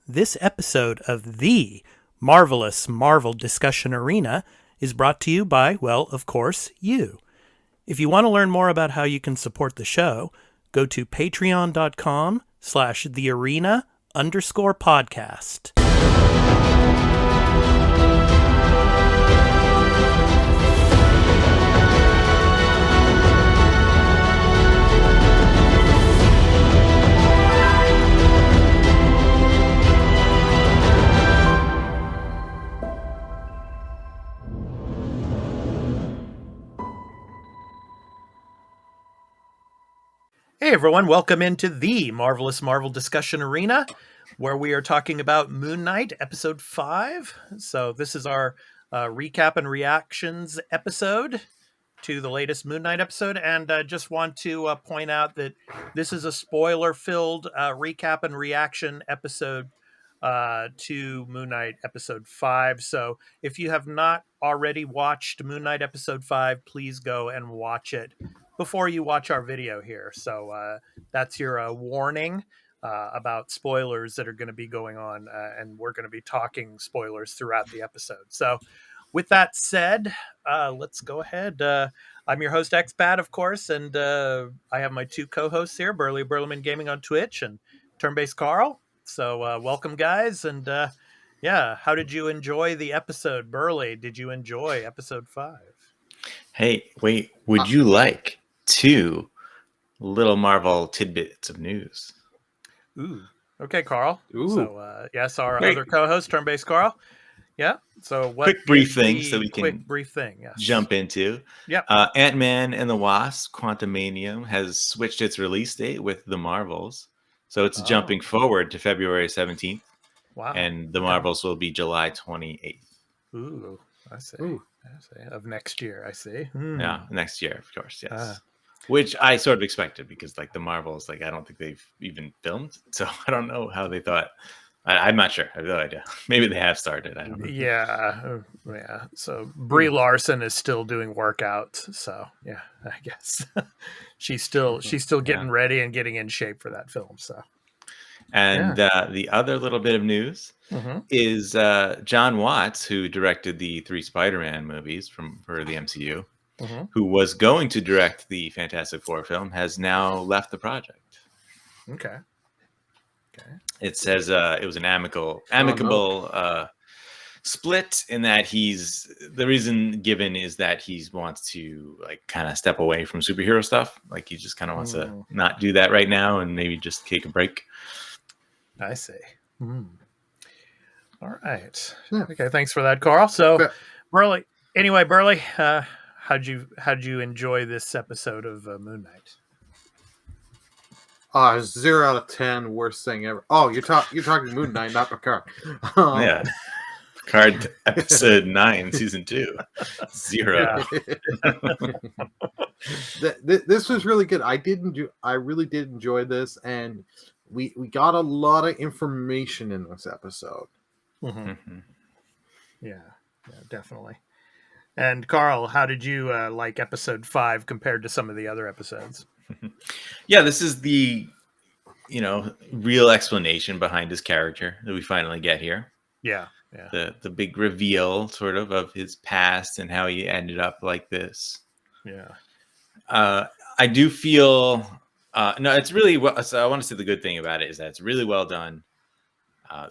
This episode of the Marvelous Marvel Discussion Arena is brought to you by, well, of course, you. If you want to learn more about how you can support the show, go to patreon.com/thearena_podcast. Hey everyone, welcome into the Marvelous Marvel Discussion Arena, where we are talking about Moon Knight, Episode 5. So this is our recap and reactions episode to the latest Moon Knight episode, and I just want to point out that this is a spoiler-filled recap and reaction episode to Moon Knight Episode 5. So if you have not already watched Moon Knight Episode 5, please go and watch it before you watch our video here. So that's your warning about spoilers that are going to be going on, and we're going to be talking spoilers throughout the episode. So with that said, let's go ahead. I'm your host, Expat, of course, and I have my two co-hosts here, Burly Gaming on Twitch and Turn-Based Carl. So welcome, guys, and yeah, how did you enjoy the episode? Burly, did you enjoy Episode 5? Hey, wait, would you like two little Marvel tidbits of news? Ooh. Okay, Carl. Ooh. So, yes, our other co-host, Turn-Based Carl. Yeah. So, what quick brief thing so we can yes. jump into. Yep. Ant-Man and the Wasp: Quantumanium has switched its release date with the Marvels, so it's jumping forward to February 17th. Wow. And the Marvels will be July 28th. Ooh, I see. Of next year, I see. Yeah, next year, of course, yes. Which I sort of expected, because like the Marvels, like I don't think they've even filmed, so I don't know how they thought. I'm not sure. I have no idea. Maybe they have started. I don't know. Yeah. So Brie Larson is still doing workouts. So yeah, I guess she's still getting ready and getting in shape for that film. So. And the other little bit of news is John Watts, who directed the 3 Spider-Man movies for the MCU, who was going to direct the Fantastic Four film, has now left the project. Okay. It says it was an amicable split, in that the reason given is that he wants to like kind of step away from superhero stuff. Like he just kind of wants to not do that right now and maybe just take a break. I see. All right. Okay. Thanks for that, Carl. So, Burly, how'd you enjoy this episode of Moon Knight? 0 out of 10, worst thing ever. Oh, you're talking Moon Knight, not Picard. Yeah, Picard episode 9, season 2, 0. This was really good. I really did enjoy this, and we got a lot of information in this episode. Yeah, definitely. And Carl, how did you like Episode 5 compared to some of the other episodes? Yeah, this is the real explanation behind his character that we finally get here. Yeah. The big reveal sort of his past and how he ended up like this. Yeah. I do feel no, it's really well. So I want to say the good thing about it is that it's really well done. I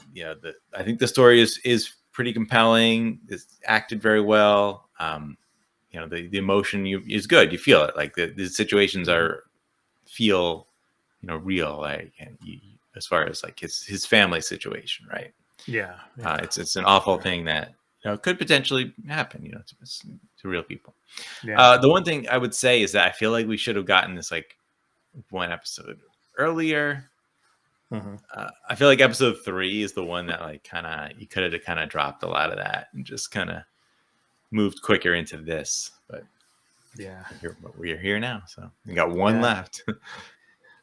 think the story is pretty compelling. It's acted very well. The emotion is good. You feel it. Like the situations feel real. Like as far as like his family situation, right? Yeah. It's an awful thing that could potentially happen. To real people. Yeah. The one thing I would say is that I feel like we should have gotten this like one episode earlier. I feel like episode 3 is the one that like you could have kind of dropped a lot of that and just kind of moved quicker into this. But yeah, we're here now, so we got one left.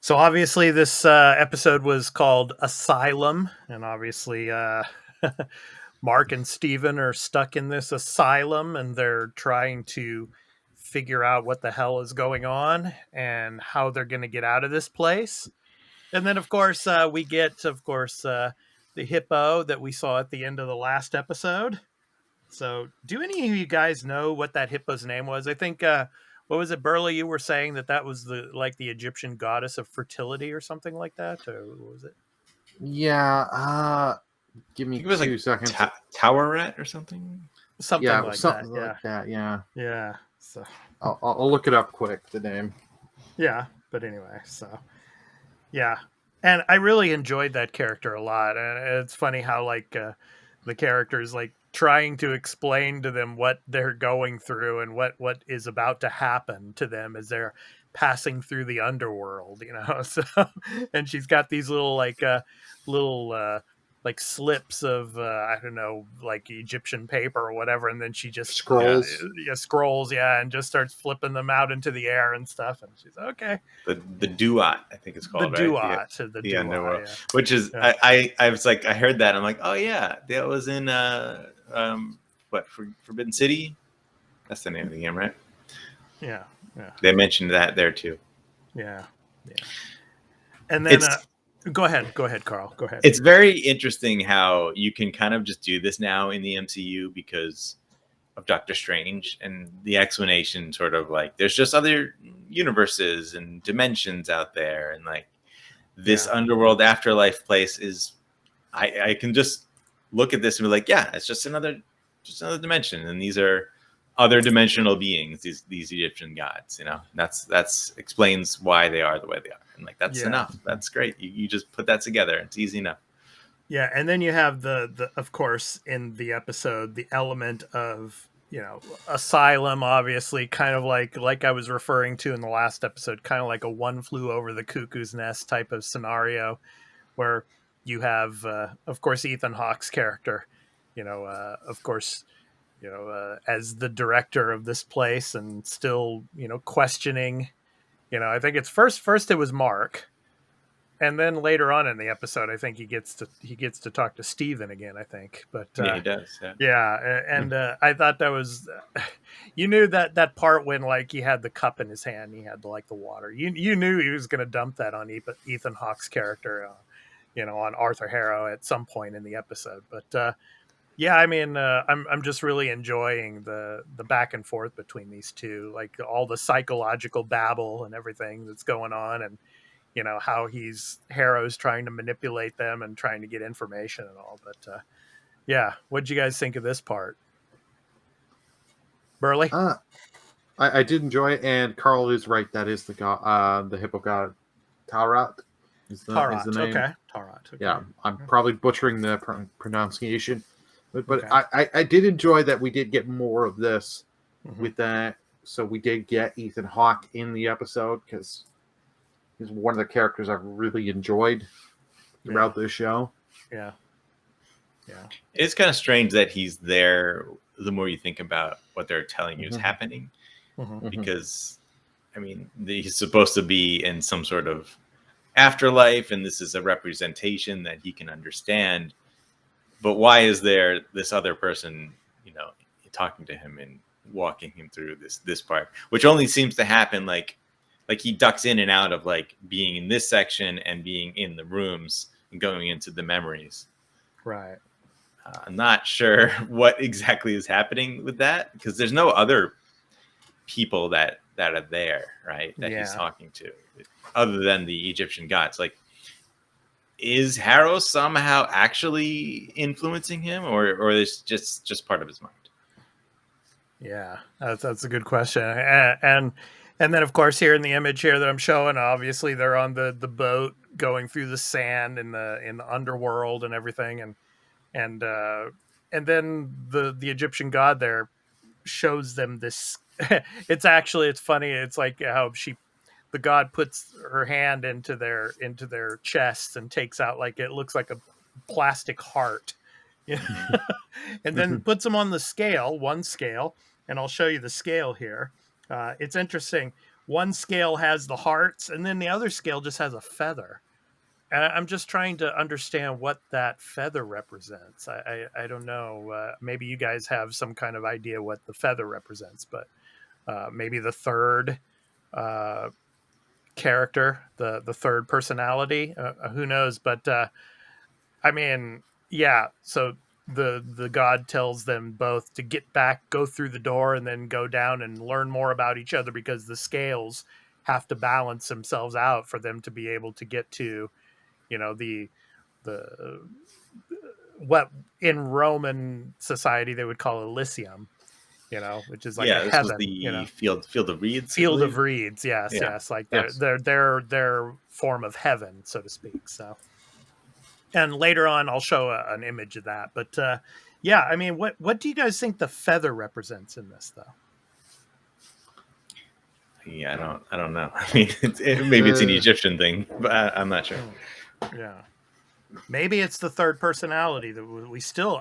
So obviously this episode was called Asylum, and obviously Mark and Steven are stuck in this asylum, and they're trying to figure out what the hell is going on and how they're going to get out of this place. And then, of course, we get, the the hippo that we saw at the end of the last episode. So, do any of you guys know what that hippo's name was? I think what was it, Burley? You were saying that was the Egyptian goddess of fertility or something like that, or what was it? Yeah. Give I me think it was 2 seconds. Toweret or something. Something Yeah, like something that. like that. Yeah. Yeah. So. I'll look it up quick. The name. Yeah, but anyway, so yeah, and I really enjoyed that character a lot, and it's funny how like the characters like trying to explain to them what they're going through and what is about to happen to them as they're passing through the underworld, you know. So, and she's got these little like slips of I don't know, like Egyptian paper or whatever, and then she just Scrolls. scrolls, and just starts flipping them out into the air and stuff, and she's okay. The duat, I think it's called, The right? the underworld, yeah. which is Yeah. I was like, I heard that, I'm like, oh yeah, that was in Forbidden City. That's the name of the game, right? Yeah, yeah. They mentioned that there too. Yeah, yeah. And then go ahead, Carl. Go ahead. It's very interesting how you can kind of just do this now in the MCU because of Doctor Strange, and the explanation sort of like there's just other universes and dimensions out there, and like this underworld afterlife place is I can just look at this and be like, yeah, it's just another dimension, and these are other dimensional beings, these Egyptian gods, you know. That's explains why they are the way they are, and like that's enough. That's great. You just put that together, it's easy enough. Yeah, and then you have the of course in the episode the element of, you know, asylum, obviously, kind of like I was referring to in the last episode, kind of like a One Flew Over the Cuckoo's Nest type of scenario, where you have of course Ethan Hawke's character, you know, of course, you know, as the director of this place, and still, you know, questioning, you know, I think it's first it was Mark, and then later on in the episode, I think he gets to talk to Steven again, I think. But yeah, he does. and I thought that was, you knew that part when like he had the cup in his hand, he had like the water. You knew he was going to dump that on Ethan Hawke's character, you know, on Arthur Harrow at some point in the episode. But yeah, I mean, I'm just really enjoying the back and forth between these two, like all the psychological babble and everything that's going on, and you know how Harrow's trying to manipulate them and trying to get information and all. But yeah, what'd you guys think of this part, Burley? I did enjoy it, and Carl is right. That is the hippo god, Tarat. Is the name. Okay, Tarat. Okay. Yeah, I'm probably butchering the pronunciation, but Okay. I did enjoy that we did get more of this with that. So we did get Ethan Hawke in the episode because he's one of the characters I've really enjoyed throughout this show. Yeah. It's kind of strange that he's there the more you think about what they're telling you is happening, because I mean, he's supposed to be in some sort of afterlife, and this is a representation that he can understand. But why is there this other person, you know, talking to him and walking him through this part, which only seems to happen like he ducks in and out of like being in this section and being in the rooms and going into the memories. Right. I'm not sure what exactly is happening with that, because there's no other people that are there, right? That he's talking to, other than the Egyptian gods. Like, is Harrow somehow actually influencing him, or is just part of his mind? Yeah, that's a good question. And then of course here in the image here that I'm showing, obviously they're on the boat going through the sand in the underworld and everything, and then the Egyptian god there shows them this. It's funny. It's like how the god puts her hand into their chests and takes out, like, it looks like a plastic heart, and then puts them on one scale, and I'll show you the scale here. It's interesting. One scale has the hearts, and then the other scale just has a feather. And I'm just trying to understand what that feather represents. I don't know. Maybe you guys have some kind of idea what the feather represents, but maybe the third character, the third personality. Who knows? But I mean, Yeah, so the god tells them both to get back, go through the door, and then go down and learn more about each other, because the scales have to balance themselves out for them to be able to get to, the what in Roman society they would call Elysium, which is like a Yeah, this was heaven, the field of reeds, I field of believe. reeds. Yes, Yeah. yes, like Yes. their form of heaven, so to speak. So, and later on, I'll show an image of that. But yeah, I mean, what do you guys think the feather represents in this, though? Yeah, I don't know. I mean, maybe it's an Egyptian thing, but I'm not sure. Yeah. Maybe it's the third personality that we still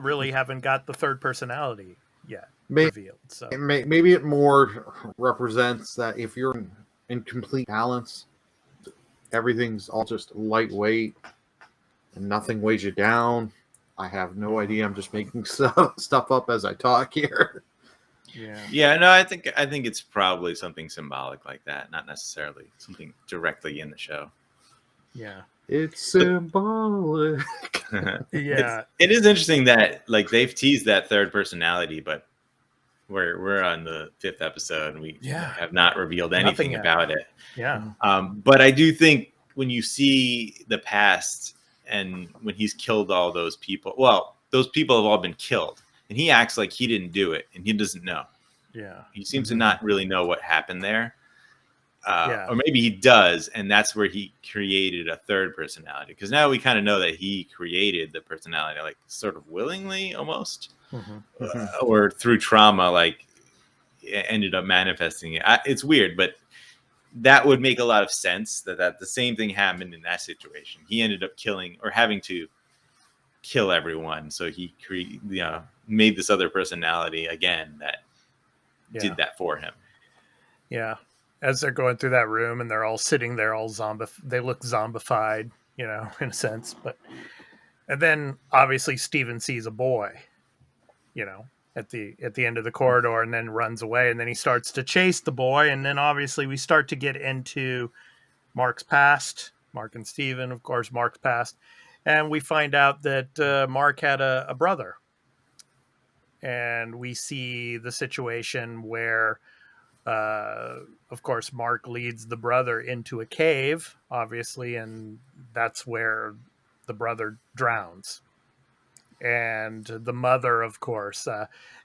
really haven't got the third personality yet revealed. So Maybe it more represents that if you're in complete balance, everything's all just lightweight and nothing weighs you down. I have no idea. I'm just making stuff up as I talk here. Yeah. No, I think it's probably something symbolic like that, not necessarily something directly in the show. Yeah. It's symbolic. Yeah. It is interesting that like they've teased that third personality, but we're on the 5th episode and we have not revealed anything about it. Yeah. But I do think when you see the past and when he's killed all those people, well, those people have all been killed, and he acts like he didn't do it and he doesn't know. Yeah. He seems to not really know what happened there. Yeah. Or maybe he does, and that's where he created a third personality. Because now we kind of know that he created the personality, like sort of willingly, almost, or through trauma, like ended up manifesting it. It's weird, but that would make a lot of sense. That the same thing happened in that situation. He ended up killing or having to kill everyone, so he made this other personality again that did that for him. Yeah. As they're going through that room and they're all sitting there, all they look zombified, in a sense. And then obviously Steven sees a boy, at the end of the corridor, and then runs away. And then he starts to chase the boy. And then obviously we start to get into Mark's past, Mark and Steven, of course, Mark's past. And we find out that Mark had a brother. And we see the situation where, of course, Mark leads the brother into a cave, obviously, and that's where the brother drowns. And the mother, of course,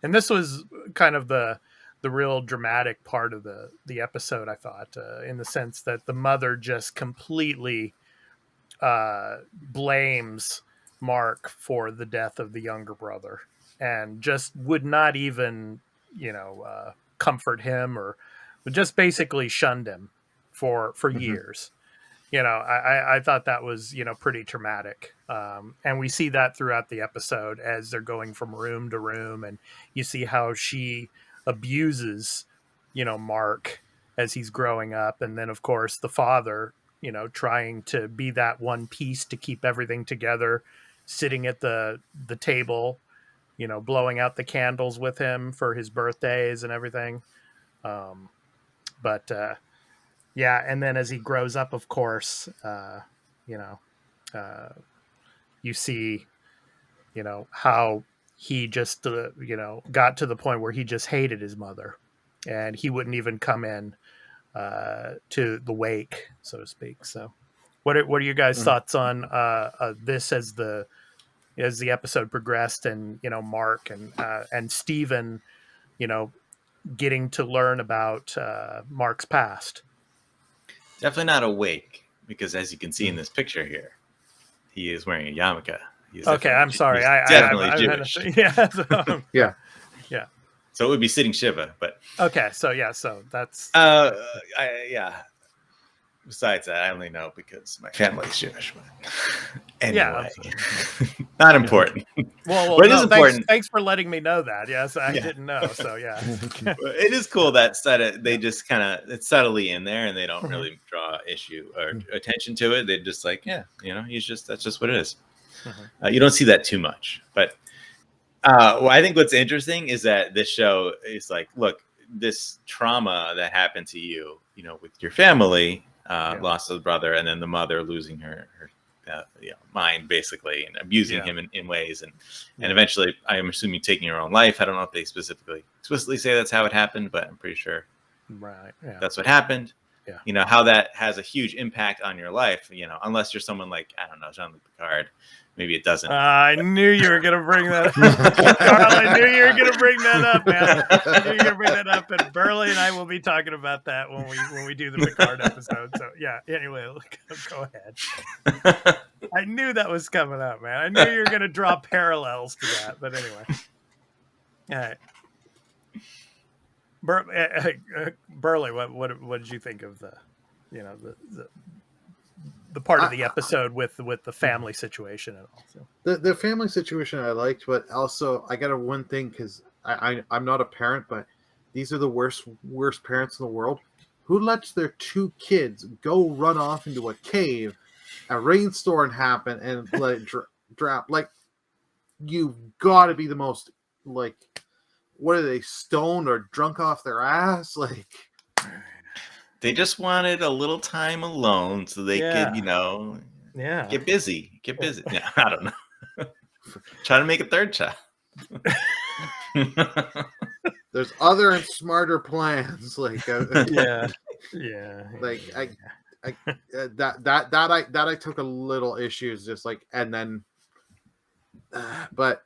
and this was kind of the real dramatic part of the episode, I thought, in the sense that the mother just completely blames Mark for the death of the younger brother, and just would not even, comfort him, or just basically shunned him for years. I thought that was, pretty traumatic. And we see that throughout the episode as they're going from room to room, and you see how she abuses, Mark as he's growing up. And then, of course, the father, trying to be that one piece to keep everything together, sitting at the table, blowing out the candles with him for his birthdays and everything. Yeah, and then as he grows up, of course, you see, how he just, got to the point where he just hated his mother, and he wouldn't even come in to the wake, so to speak. So, what are your guys' thoughts on this as the episode progressed, and Mark and Steven, getting to learn about Mark's past? Definitely not awake, because as you can see in this picture here, he is wearing a yarmulke. Okay, I'm sorry. Definitely Jewish. Yeah. So it would be sitting Shiva, but okay. So that's Besides that, I only know because my family's Jewish. But anyway, yeah. Not important. Well, but it is important. Thanks for letting me know that. Yes, I didn't know. So yeah, it is cool that they just kind of it's subtly in there, and they don't really draw issue or attention to it. They just like, that's just what it is. You don't see that too much, but I think what's interesting is that this show is like, look, this trauma that happened to you, with your family, loss of the brother, and then the mother losing her mind, basically, and abusing Yeah. him in ways, and eventually, I'm assuming taking your own life. I don't know if they explicitly say that's how it happened, but I'm pretty sure Right. Yeah. that's what happened. Yeah. You know, how that has a huge impact on your life, you know, unless you're someone like, I don't know, Jean-Luc Picard, maybe it doesn't. I knew you were gonna bring that up. Carl, I knew you were gonna bring that up, man. I knew you were gonna bring that up, and Burly and I will be talking about that when we do the Picard episode. So yeah. Anyway, go ahead. I knew that was coming up, man. I knew you were gonna draw parallels to that. But anyway, all right. Burly, what did you think of the part of the episode with the family situation and all? So. The family situation I liked, but also I got one thing, because I'm not a parent, but these are the worst parents in the world. Who lets their 2 kids go run off into a cave, a rainstorm happen, and let it drop? Like, you've got to be the most, like, what are they, stoned or drunk off their ass? Like, they just wanted a little time alone so they could, you know, get busy. Yeah, I don't know. Try to make a 3rd child. There's other and smarter plans. Like, yeah. Like, that I took a little issues, just like, and then, but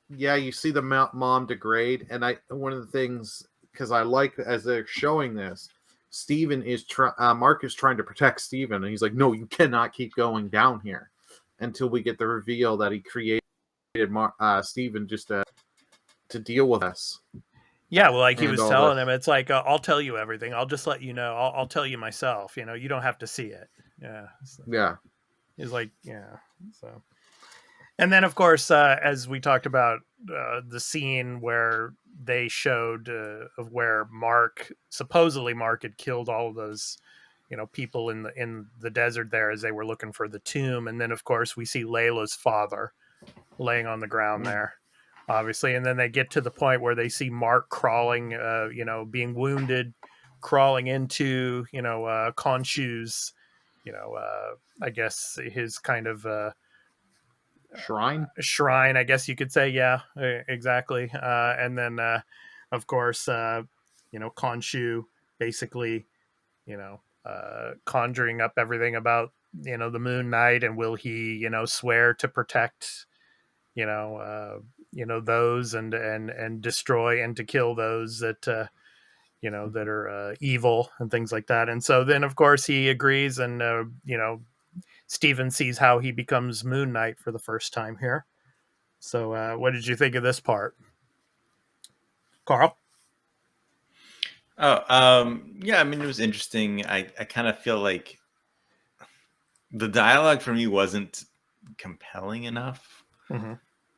you see the mom degrade, and one of the things, because I like, as they're showing this, Steven is Mark is trying to protect Steven, and he's like, no, you cannot keep going down here until we get the reveal that he created Steven just to deal with us. Yeah, well, like he was telling him, it's like, I'll tell you everything. I'll just let you know. I'll tell you myself. You know, you don't have to see it. Yeah. So. Yeah. He's like, yeah. So. And then, of course, as we talked about, the scene where they showed of where supposedly Mark had killed all of those, you know, people in the desert there as they were looking for the tomb. And then, of course, we see Layla's father laying on the ground there, obviously. And then they get to the point where they see Mark crawling, you know, being wounded, crawling into, you know, Khonshu's, you know, I guess his kind of shrine, I guess you could say. Yeah, exactly. And then of course, you know, Khonshu basically, you know, conjuring up everything about, you know, the Moon Knight, and will he, you know, swear to protect, you know, those and destroy and to kill those that you know, that are evil and things like that. And so then, of course, he agrees, and you know, Steven sees how he becomes Moon Knight for the first time here. So what did you think of this part, Carl? Yeah, I mean, it was interesting. I kind of feel like the dialogue for me wasn't compelling enough. Mm-hmm.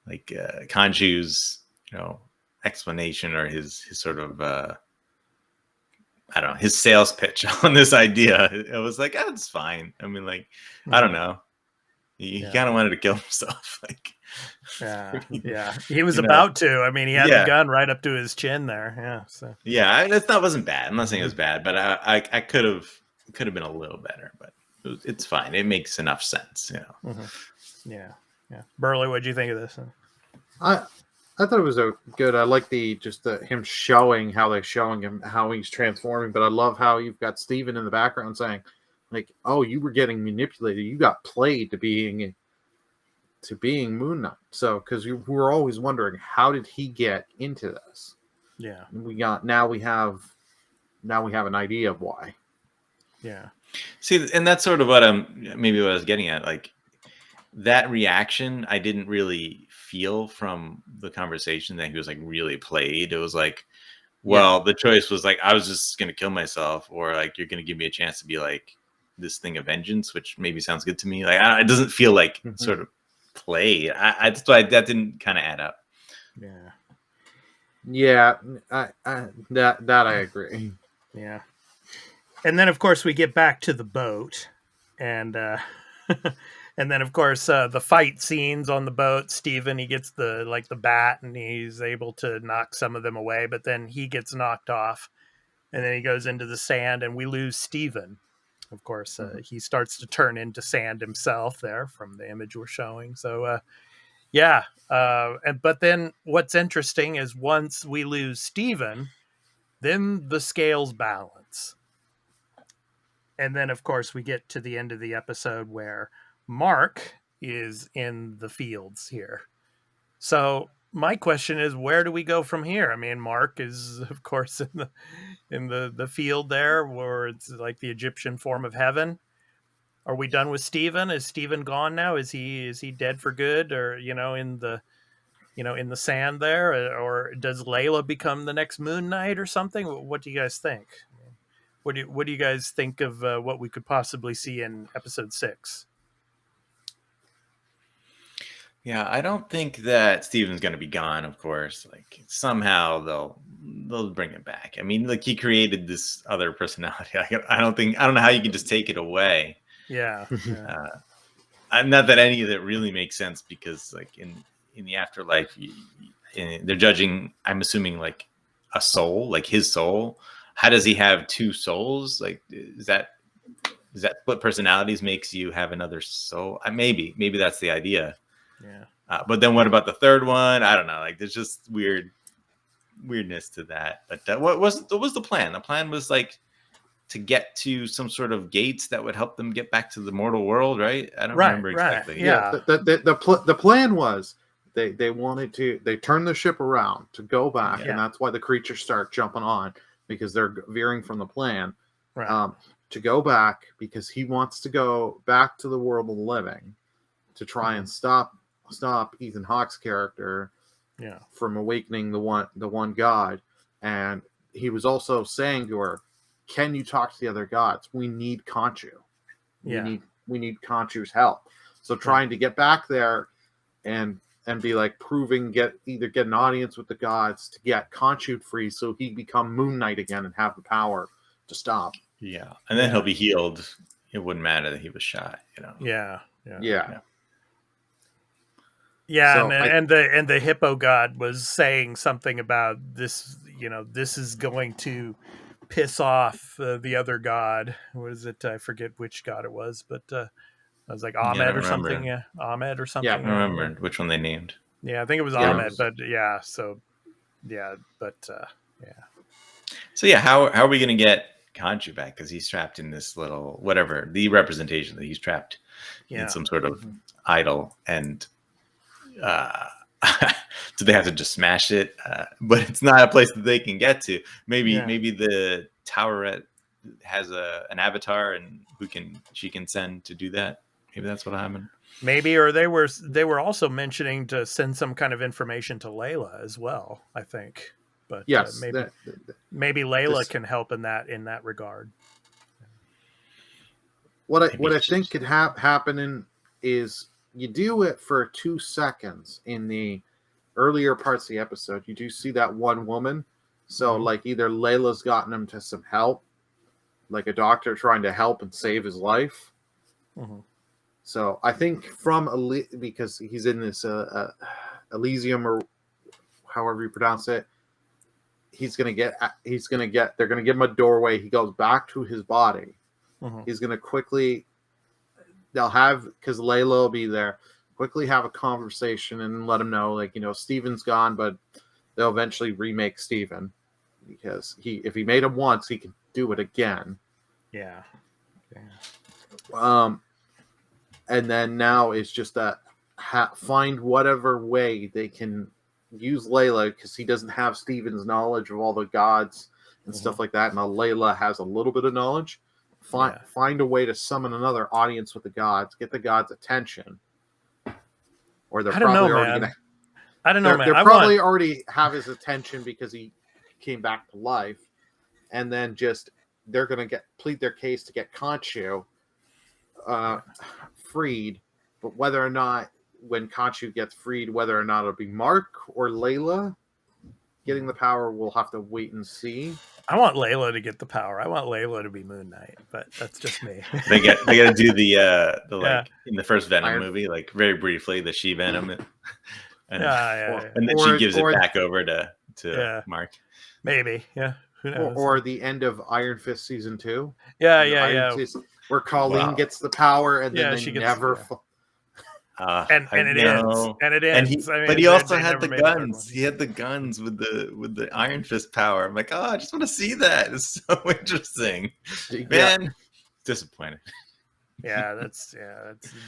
Like Khonshu's, you know, explanation, or his sort of I don't know, his sales pitch on this idea. It was like, oh, it's fine. I mean, like, I don't know. He kind of wanted to kill himself. Like, yeah. He was about to. I mean, he had the gun right up to his chin there. Yeah. So that wasn't bad. I'm not saying it was bad, but I could have been a little better. But it's fine. It makes enough sense, you know. Mm-hmm. Yeah. Burly, what'd you think of this? I thought it was good. I like him showing how they're showing him how he's transforming. But I love how you've got Steven in the background saying, like, oh, you were getting manipulated. You got played to being Moon Knight. So, because we were always wondering, how did he get into this? Yeah. And now we have an idea of why. Yeah. See, and that's sort of what I was getting at. Like, that reaction, I didn't really feel from the conversation that he was like really played. It was like, well, the choice was like, I was just going to kill myself, or like, you're going to give me a chance to be like this thing of vengeance, which maybe sounds good to me. Like, it doesn't feel like sort of play. That's why that didn't kind of add up. Yeah. That I agree. Yeah. And then, of course, we get back to the boat, and and then, of course, the fight scenes on the boat. Steven, he gets the bat, and he's able to knock some of them away, but then he gets knocked off, and then he goes into the sand, and we lose Steven. of course, he starts to turn into sand himself there from the image we're showing. So, but then what's interesting is once we lose Steven, then the scales balance. And then, of course, we get to the end of the episode where Mark is in the fields here. So my question is, where do we go from here? I mean, Mark is, of course, in the field there, where it's like the Egyptian form of heaven. Are we done with Steven? Is Steven gone now? Is he dead for good, or in the sand there, or does Layla become the next Moon Knight or something? What do you guys think? What do you guys think of what we could possibly see in episode 6? Yeah, I don't think that Steven's going to be gone. Of course, like somehow they'll bring him back. I mean, like he created this other personality. I don't know how you can just take it away. Yeah. Not that any of it really makes sense, because like in the afterlife, they're judging, I'm assuming, like a soul, like his soul. How does he have two souls? Like, is that split personalities makes you have another soul? Maybe that's the idea. Yeah. But then what about the third one? I don't know. Like, there's just weirdness to that. But what was the plan? The plan was like to get to some sort of gates that would help them get back to the mortal world, right? I don't remember exactly. Right. Yeah. The plan was they wanted to, they turned the ship around to go back, Yeah. and that's why the creatures start jumping on, because they're veering from the plan. Right. To go back because he wants to go back to the world of the living to try and stop Ethan Hawke's character from awakening the one god. And he was also saying to her, can you talk to the other gods? We need Khonshu. We need Khonshu's help. So trying to get back there and be like either get an audience with the gods to get Khonshu free so he become Moon Knight again and have the power to stop. Yeah. And then he'll be healed. It wouldn't matter that he was shot, Yeah. Yeah, So and the hippo god was saying something about this. This is going to piss off the other god. What is it? I forget which god it was, but I was like Ahmed or something. Yeah, Ahmed or something. Yeah, I don't remember which one they named. Yeah, I think it was Ahmed, but yeah. So yeah, but yeah. So yeah, how are we going to get Khonshu back? Because he's trapped in this little whatever, the representation that he's trapped in some sort of idol, and do they have to just smash it? But it's not a place that they can get to. Maybe the Towerette has an avatar, and she can send to do that. Maybe that's what happened. Maybe, or they were also mentioning to send some kind of information to Layla as well, I think. But yes, maybe Layla can help in that regard. What I think could happen is you do it for 2 seconds in the earlier parts of the episode. You do see that one woman. So like either Layla's gotten him to some help, like a doctor trying to help and save his life. Mm-hmm. So I think because he's in this Elysium, or however you pronounce it, they're going to give him a doorway. He goes back to his body. Mm-hmm. He's going to because Layla will be there, quickly have a conversation and let him know, like, Steven's gone, but they'll eventually remake Steven, because if he made him once, he can do it again. Yeah. And then now it's just that find whatever way they can use Layla, because he doesn't have Steven's knowledge of all the gods and stuff like that. And Layla has a little bit of knowledge. Find a way to summon another audience with the gods, get the gods' attention. Or they're probably already going to. I don't know, man. They probably already have his attention because he came back to life. And then they're going to plead their case to get Khonshu freed. But whether or not, when Khonshu gets freed, whether or not it'll be Mark or Layla getting the power, we'll have to wait and see. I want Layla to get the power. I want Layla to be Moon Knight, but that's just me. they got to do the like in the first Venom movie, like very briefly, the she Venom, and then she gives it back over to Mark. Maybe, yeah. Who knows? Or the end of Iron Fist season 2. Yeah. where Colleen Wow. gets the power and then Yeah, they she gets- never. yeah. And it ends. And it And ends. but he also they had never the made a third one. guns. He had the guns with the Iron Fist power. I'm like, oh, I just want to see that. It's so interesting, man. Disappointed. Yeah, that's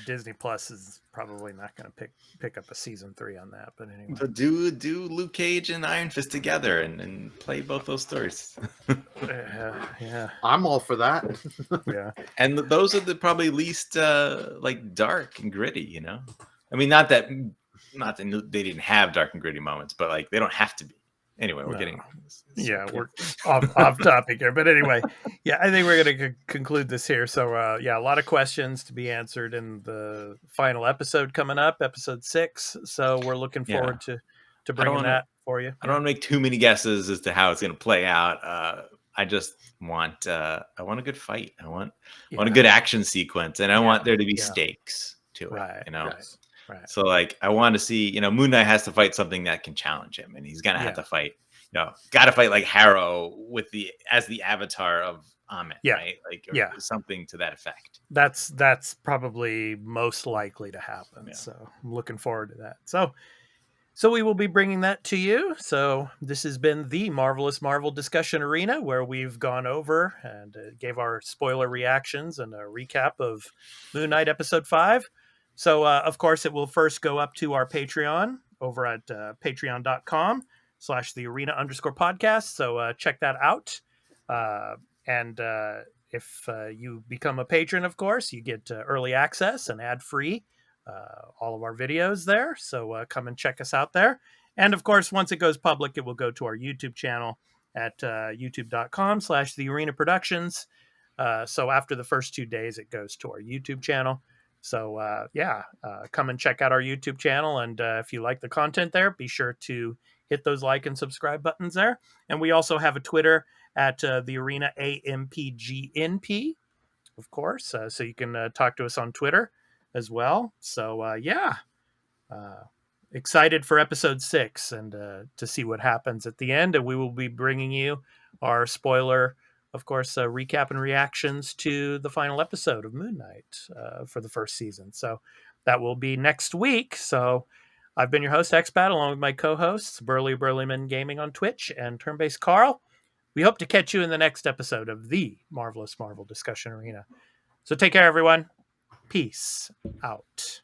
Disney Plus is probably not going to pick up a season 3 on that. But anyway, But do Luke Cage and Iron Fist together and play both those stories. yeah, I'm all for that. yeah. And those are the probably least like dark and gritty. You know, I mean, not that they didn't have dark and gritty moments, but like they don't have to be. Anyway, we're getting we're off topic here, but anyway, yeah, I think we're going to conclude this here. So a lot of questions to be answered in the final episode coming up, episode 6. So we're looking forward to bringing that for you. I don't want to make too many guesses as to how it's going to play out. I just want I want a good fight. I want a good action sequence, and I want there to be stakes to it. Right, you know. Right. So like I want to see, Moon Knight has to fight something that can challenge him, and he's gonna have to fight, got to fight like Harrow as the avatar of Amit, right? Like something to that effect. That's probably most likely to happen. Yeah. So I'm looking forward to that. So we will be bringing that to you. So this has been the Marvelous Marvel Discussion Arena, where we've gone over and gave our spoiler reactions and a recap of Moon Knight episode 5. So, of course, it will first go up to our Patreon over at patreon.com/thearena_podcast. So check that out. And if you become a patron, of course, you get early access and ad-free all of our videos there. So come and check us out there. And, of course, once it goes public, it will go to our YouTube channel at youtube.com/thearenaproductions. So after the first 2 days, it goes to our YouTube channel. So, come and check out our YouTube channel. And if you like the content there, be sure to hit those like and subscribe buttons there. And we also have a Twitter at the Arena AMPGNP, of course. So you can talk to us on Twitter as well. So, excited for episode 6 and to see what happens at the end. And we will be bringing you our spoiler, of course, recap and reactions to the final episode of Moon Knight for the first season. So that will be next week. So I've been your host, Expat, along with my co-hosts, Burlyman Gaming on Twitch and Turn-Based Carl. We hope to catch you in the next episode of the Marvelous Marvel Discussion Arena. So take care, everyone. Peace out.